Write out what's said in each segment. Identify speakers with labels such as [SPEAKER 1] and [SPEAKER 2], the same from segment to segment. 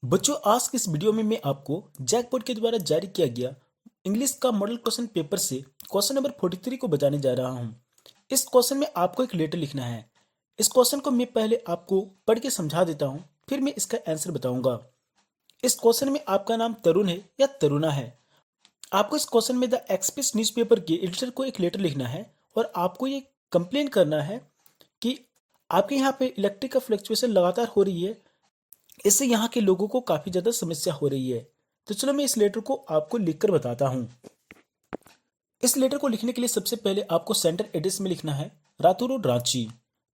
[SPEAKER 1] बच्चों, आज की इस वीडियो में मैं आपको जैकपॉट के द्वारा जारी किया गया इंग्लिश का मॉडल क्वेश्चन पेपर से क्वेश्चन नंबर 43 को बताने जा रहा हूं। इस क्वेश्चन में आपको एक लेटर लिखना है। इस क्वेश्चन को मैं पहले आपको पढ़ के समझा देता हूं, फिर मैं इसका आंसर बताऊंगा। इस क्वेश्चन में आपका नाम तरुण है या तरुणा है। आपको इस क्वेश्चन में द एक्सप्रेस न्यूज़पेपर के एडिटर को एक लेटर लिखना है और आपको ये कंप्लेन करना है कि आपके यहाँ पे इलेक्ट्रिक का फ्लक्चुएशन लगातार हो रही है। इससे यहाँ के लोगों को काफी ज्यादा समस्या हो रही है। तो चलो मैं इस लेटर को आपको लिखकर बताता हूँ। इस लेटर को लिखने के लिए सबसे पहले आपको सेंटर एड्रेस में लिखना है रातू रोड रांची।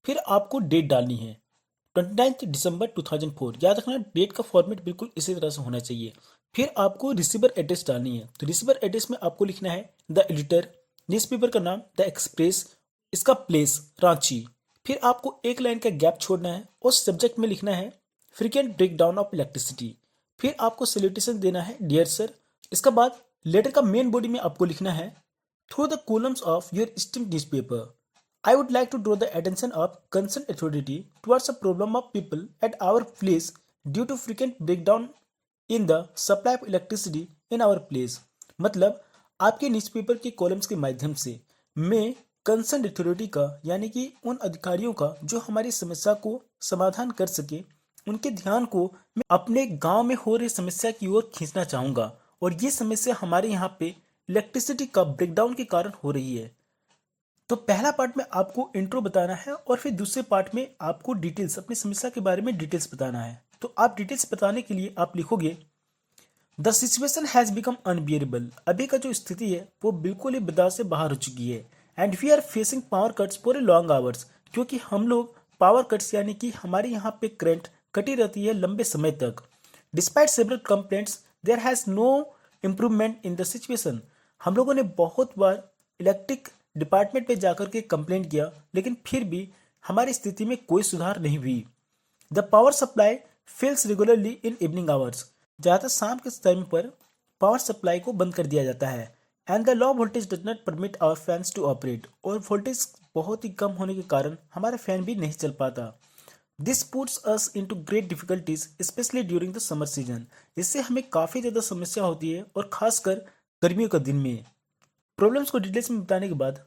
[SPEAKER 1] फिर आपको डेट डालनी है 29 दिसंबर 2004। याद रखना डेट का फॉर्मेट बिल्कुल इसी तरह से होना चाहिए। फिर आपको रिसीवर एड्रेस डालनी है। तो रिसीवर एड्रेस में आपको लिखना है द एडिटर, न्यूज़पेपर का नाम द एक्सप्रेस, इसका प्लेस रांची। फिर आपको एक लाइन का गैप छोड़ना है और सब्जेक्ट में लिखना है फ्रीक्वेंट ब्रेकडाउन ऑफ इलेक्ट्रिसिटी। फिर आपको सैल्यूटेशन देना है डियर सर। इसके बाद लेटर का मेन बॉडी में आपको लिखना है through the columns of your steam newspaper I would like to draw the attention of concerned authority towards the problem of people at our place due to frequent breakdown in the supply of electricity in our place। मतलब आपके newspaper के columns के माध्यम से मैं concern authority का यानी कि उन अधिकारियों का जो हमारी समस्या को समाधान कर सके, उनके ध्यान को मैं अपने गांव में हो रही समस्या की ओर खींचना चाहूँगा। और ये समस्या हमारे यहाँ पे इलेक्ट्रिसिटी का ब्रेकडाउन के कारण हो रही है। तो पहला पार्ट में आपको इंट्रो बताना है और फिर दूसरे पार्ट में आपको डिटेल्स, अपनी समस्या के बारे में डिटेल्स बताना है। तो आप डिटेल्स बताने के लिए आप लिखोगे the situation has become unbearable. अभी का जो स्थिति है वो बिल्कुल ही बर्दाश्त से बाहर हो चुकी है। And we are facing power cuts for a long hours. क्योंकि हम लोग पावर कट्स यानी कि हमारे यहाँ पे करंट कटी रहती है लंबे समय तक। Despite several complaints there has no improvement in the situation. हम लोगों ने बहुत बार इलेक्ट्रिक डिपार्टमेंट पे जाकर के कंप्लेंट किया, लेकिन फिर भी हमारी स्थिति में कोई सुधार नहीं हुई। The power supply fails regularly in evening hours. ज़्यादातर शाम के टाइम पर पावर सप्लाई को बंद कर दिया जाता है। And the low voltage does not permit our fans to operate. और वोल्टेज बहुत ही कम होने के कारण हमारा फैन भी नहीं चल पाता। This puts us into great difficulties specially during the summer season. इससे हमें काफ़ी ज़्यादा समस्या होती है और खासकर गर्मियों के दिन में। प्रॉब्लम्स को डिटेल्स में बताने के बाद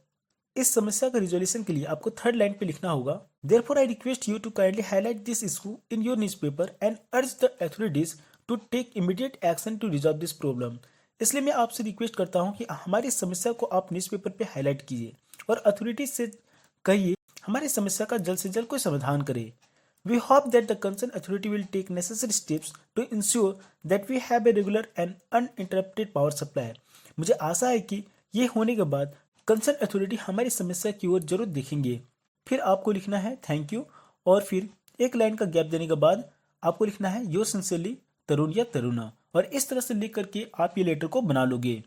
[SPEAKER 1] इस समस्या का रिजोल्यूशन के लिए आपको थर्ड लाइन पे लिखना होगा therefore I request you to kindly highlight this issue in your newspaper and urge the authorities to take immediate action to resolve this problem. इसलिए मैं आपसे रिक्वेस्ट करता हूं कि हमारी समस्या को आप न्यूज़पेपर पे हाईलाइट कीजिए और अथॉरिटीज से कहिए हमारी समस्या का जल्द से जल्द कोई समाधान करे। We hope that the concerned authority will take necessary steps to ensure that we have a regular and uninterrupted power supply। मुझे आशा है कि ये होने के बाद कंसर्न अथॉरिटी हमारी समस्या की ओर जरूर देखेंगे। फिर आपको लिखना है थैंक यू और फिर एक लाइन का गैप देने के बाद आपको लिखना है योर सिंसियरली तरुण या तरुणा। और इस तरह से लिख करके आप ये लेटर को बना लोगे।